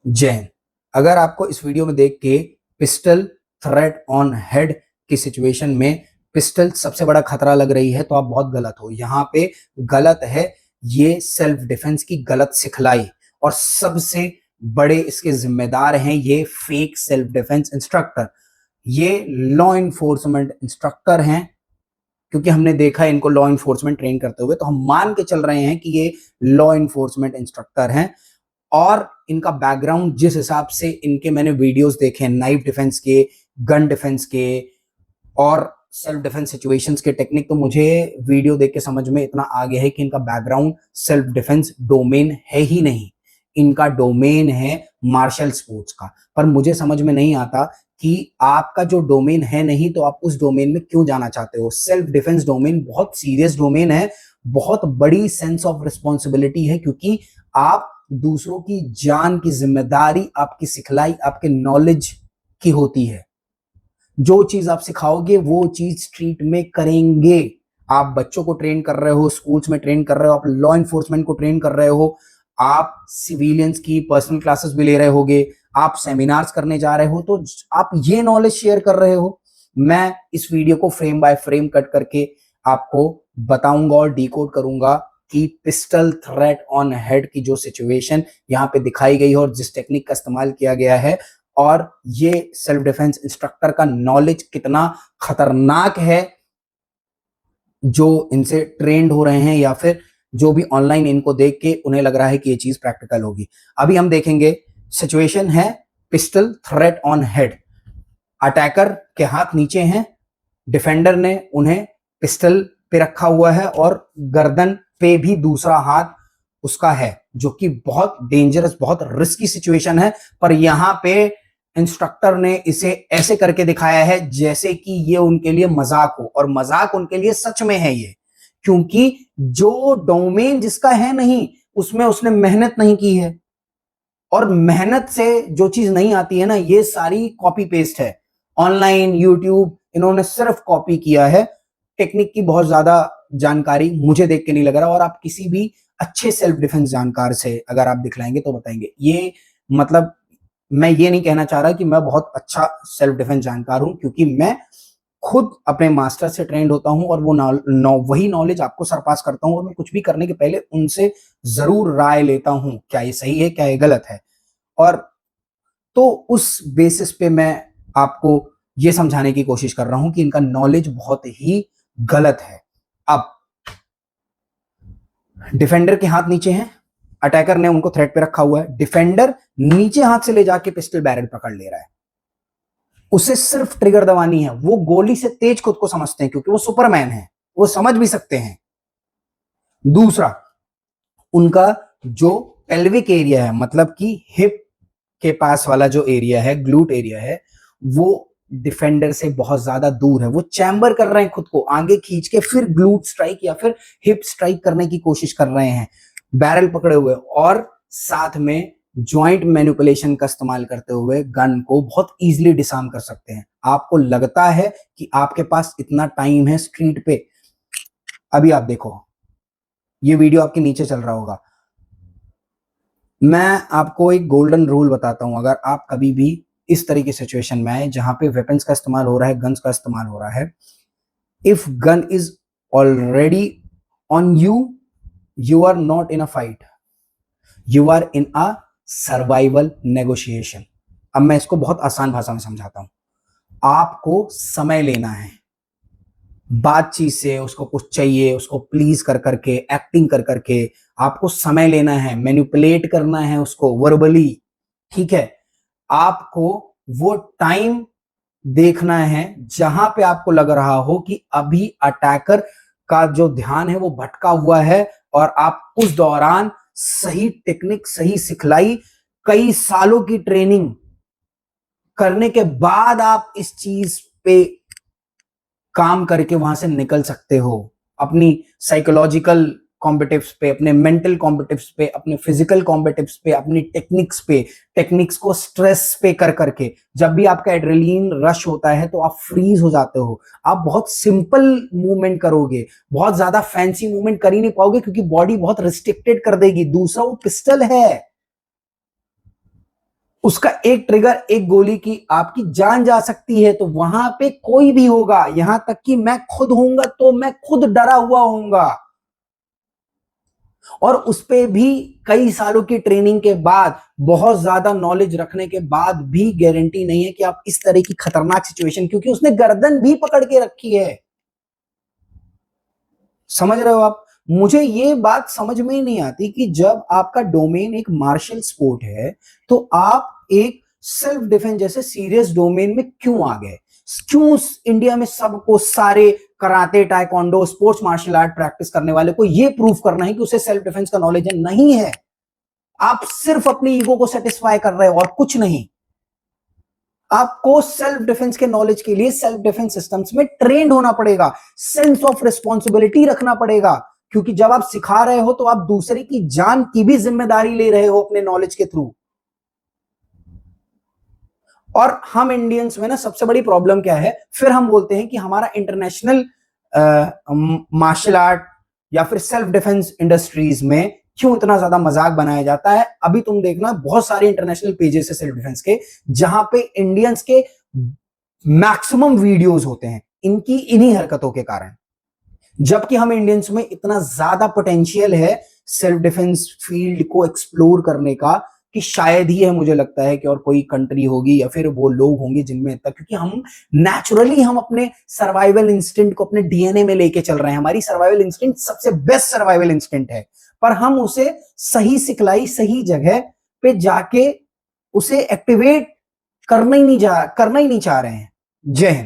जैन, अगर आपको इस वीडियो में देख के पिस्टल थ्रेट ऑन हेड की सिचुएशन में पिस्टल सबसे बड़ा खतरा लग रही है तो आप बहुत गलत हो। यहाँ पे गलत है ये सेल्फ डिफेंस की गलत सिखलाई, और सबसे बड़े इसके जिम्मेदार हैं ये फेक सेल्फ डिफेंस इंस्ट्रक्टर। ये लॉ इन्फोर्समेंट इंस्ट्रक्टर हैं, क्योंकि हमने देखा है इनको लॉ इन्फोर्समेंट ट्रेन करते हुए, तो हम मान के चल रहे हैं कि ये लॉ इन्फोर्समेंट इंस्ट्रक्टर हैं। और इनका बैकग्राउंड जिस हिसाब से इनके मैंने वीडियोस देखे हैं, नाइफ डिफेंस के, गन डिफेंस के और सेल्फ डिफेंस सिचुएशंस के टेक्निक, तो मुझे वीडियो देख के समझ में इतना आ गया है कि इनका बैकग्राउंड सेल्फ डिफेंस डोमेन है ही नहीं। इनका डोमेन है मार्शल स्पोर्ट्स का। पर मुझे समझ में नहीं आता कि आपका जो डोमेन है नहीं तो आप उस डोमेन में क्यों जाना चाहते हो। सेल्फ डिफेंस डोमेन बहुत सीरियस डोमेन है, बहुत बड़ी सेंस ऑफ रिस्पॉन्सिबिलिटी है, क्योंकि आप दूसरों की जान की जिम्मेदारी आपकी सिखलाई, आपके नॉलेज की होती है। जो चीज आप सिखाओगे वो चीज स्ट्रीट में करेंगे। आप बच्चों को ट्रेन कर रहे हो, स्कूल्स में ट्रेन कर रहे हो, आप लॉ इन्फोर्समेंट को ट्रेन कर रहे हो, आप सिविलियंस की पर्सनल क्लासेस भी ले रहे होगे, आप सेमिनार्स करने जा रहे हो, तो आप ये नॉलेज शेयर कर रहे हो। मैं इस वीडियो को फ्रेम बाय फ्रेम कट करके आपको बताऊंगा और डिकोड करूंगा कि पिस्टल थ्रेट ऑन हेड की जो सिचुएशन यहाँ पे दिखाई गई है और जिस टेक्निक का इस्तेमाल किया गया है, और ये सेल्फ डिफेंस इंस्ट्रक्टर का नॉलेज कितना खतरनाक है, जो इनसे ट्रेंड हो रहे हैं या फिर जो भी ऑनलाइन इनको देख के उन्हें लग रहा है कि ये चीज प्रैक्टिकल होगी। अभी हम देखेंगे। सिचुएशन है pistol threat on head. Attacker के हाथ नीचे हैं, डिफेंडर ने उन्हें पिस्टल पे रखा हुआ है और गर्दन पे भी दूसरा हाथ उसका है, जो कि बहुत डेंजरस, बहुत रिस्की सिचुएशन है। पर यहां पे इंस्ट्रक्टर ने इसे ऐसे करके दिखाया है जैसे कि ये उनके लिए मजाक हो, और मजाक उनके लिए सच में है ये, क्योंकि जो डोमेन जिसका है नहीं उसमें उसने मेहनत नहीं की है। और मेहनत से जो चीज नहीं आती है ना, ये सारी कॉपी पेस्ट है। ऑनलाइन यूट्यूब इन्होंने सिर्फ कॉपी किया है। टेक्निक की बहुत ज्यादा जानकारी मुझे देख के नहीं लग रहा, और आप किसी भी अच्छे सेल्फ डिफेंस जानकार से अगर आप दिखलाएंगे तो बताएंगे। ये मतलब मैं ये नहीं कहना चाह रहा कि मैं बहुत अच्छा सेल्फ डिफेंस जानकार हूं, क्योंकि मैं खुद अपने मास्टर से ट्रेंड होता हूं और वो वही नॉलेज आपको सरपास करता हूं, और मैं कुछ भी करने के पहले उनसे जरूर राय लेता हूं, क्या ये सही है, क्या ये गलत है। और तो उस बेसिस पे मैं आपको ये समझाने की कोशिश कर रहा हूं कि इनका नॉलेज बहुत ही गलत है। अब डिफेंडर के हाथ नीचे हैं, अटैकर ने उनको थ्रेट पे रखा हुआ है, डिफेंडर नीचे हाथ से ले जाके पिस्टल बैरल पकड़ ले रहा है। उसे सिर्फ ट्रिगर दबानी है। वो गोली से तेज खुद को समझते हैं क्योंकि वो सुपरमैन है, वो समझ भी सकते हैं। दूसरा, उनका जो पेल्विक एरिया है, मतलब कि हिप के पास वाला जो एरिया है, ग्लूट एरिया है, वो डिफेंडर से बहुत ज्यादा दूर है। वो चैम्बर कर रहे हैं, खुद को आगे खींच के फिर ग्लूट स्ट्राइक या फिर हिप स्ट्राइक करने की कोशिश कर रहे हैं, बैरल पकड़े हुए, और साथ में जॉइंट मैनिपुलेशन का इस्तेमाल करते हुए गन को बहुत इजीली डिसआर्म कर सकते हैं। आपको लगता है कि आपके पास इतना टाइम है स्ट्रीट पे? अभी आप देखो, ये वीडियो आपके नीचे चल रहा होगा। मैं आपको एक गोल्डन रूल बताता हूं। अगर आप कभी भी इस तरह की सिचुएशन में आए जहां पे वेपन्स का इस्तेमाल हो रहा है, गन्स का इस्तेमाल हो रहा है, if gun is already on you, you are not in a fight, you are in a survival negotiation. अब मैं इसको बहुत आसान भाषा में समझाता हूं। आपको समय लेना है, बातचीत से उसको कुछ चाहिए, उसको प्लीज कर करके, एक्टिंग कर करके आपको समय लेना है, मैनिपुलेट करना है उसको वर्बली, ठीक है। आपको वो टाइम देखना है जहां पे आपको लग रहा हो कि अभी अटैकर का जो ध्यान है वो भटका हुआ है, और आप उस दौरान सही टेक्निक, सही सिखलाई, कई सालों की ट्रेनिंग करने के बाद आप इस चीज पे काम करके वहां से निकल सकते हो। अपनी साइकोलॉजिकल कॉम्पिटिव्स पे, अपने मेंटल कॉम्पिटिव्स पे, अपने फिजिकल कॉम्पिटिव्स पे, अपनी टेक्निक्स पे, टेक्निक्स को स्ट्रेस पे कर करके जब भी आपका एड्रेनलिन रश होता है तो आप फ्रीज हो जाते हो। आप बहुत सिंपल मूवमेंट करोगे, बहुत ज्यादा फैंसी मूवमेंट कर ही नहीं पाओगे क्योंकि बॉडी बहुत रिस्ट्रिक्टेड कर देगी। दूसरा, वो पिस्टल है, उसका एक ट्रिगर, एक गोली की आपकी जान जा सकती है। तो वहां पे कोई भी होगा, यहां तक कि मैं खुद होऊंगा तो मैं खुद डरा हुआ होऊंगा। और उस पे भी कई सालों की ट्रेनिंग के बाद, बहुत ज्यादा नॉलेज रखने के बाद भी गारंटी नहीं है कि आप इस तरह की खतरनाक सिचुएशन, क्योंकि उसने गर्दन भी पकड़ के रखी है। समझ रहे हो आप? मुझे ये बात समझ में ही नहीं आती कि जब आपका डोमेन एक मार्शल स्पोर्ट है, तो आप एक सेल्फ डिफेंस जैसे सीरियस डोमेन में क्यों आ गए? क्यों इंडिया में सबको, सारे karate, taekwondo, sports martial art practice करने वाले को ये प्रूफ करना है कि उसे सेल्फ डिफेंस का नॉलेज है? नहीं है। आप सिर्फ अपनी ईगो को सेटिस्फाई कर रहे हो और कुछ नहीं। आपको सेल्फ डिफेंस के नॉलेज के लिए सेल्फ डिफेंस सिस्टम्स में ट्रेंड होना पड़ेगा, सेंस ऑफ रिस्पॉन्सिबिलिटी रखना पड़ेगा, क्योंकि जब आप सिखा रहे हो तो आप दूसरे की जान की भी जिम्मेदारी ले रहे हो अपने नॉलेज के थ्रू। और हम इंडियंस में ना सबसे बड़ी प्रॉब्लम क्या है, फिर हम बोलते हैं कि हमारा इंटरनेशनल मार्शल आर्ट या फिर सेल्फ डिफेंस इंडस्ट्रीज में क्यों इतना ज्यादा मजाक बनाया जाता है। अभी तुम देखना, बहुत सारे इंटरनेशनल पेजेस है सेल्फ डिफेंस के, जहां पे इंडियंस के मैक्सिमम वीडियोस होते हैं इनकी इन्हीं हरकतों के कारण। जबकि हम इंडियंस में इतना ज्यादा पोटेंशियल है सेल्फ डिफेंस फील्ड को एक्सप्लोर करने का, कि शायद ही है, मुझे लगता है कि और कोई कंट्री होगी या फिर वो लोग होंगे जिनमें इतना, क्योंकि हम नेचुरली हम अपने सर्वाइवल इंस्टिंक्ट को अपने डीएनए में लेके चल रहे हैं। हमारी सर्वाइवल इंस्टिंक्ट सबसे बेस्ट सर्वाइवल इंस्टिंक्ट है, पर हम उसे सही सिखलाई, सही जगह पे जाके उसे एक्टिवेट करना ही नहीं चाह रहे हैं। जय हिंद।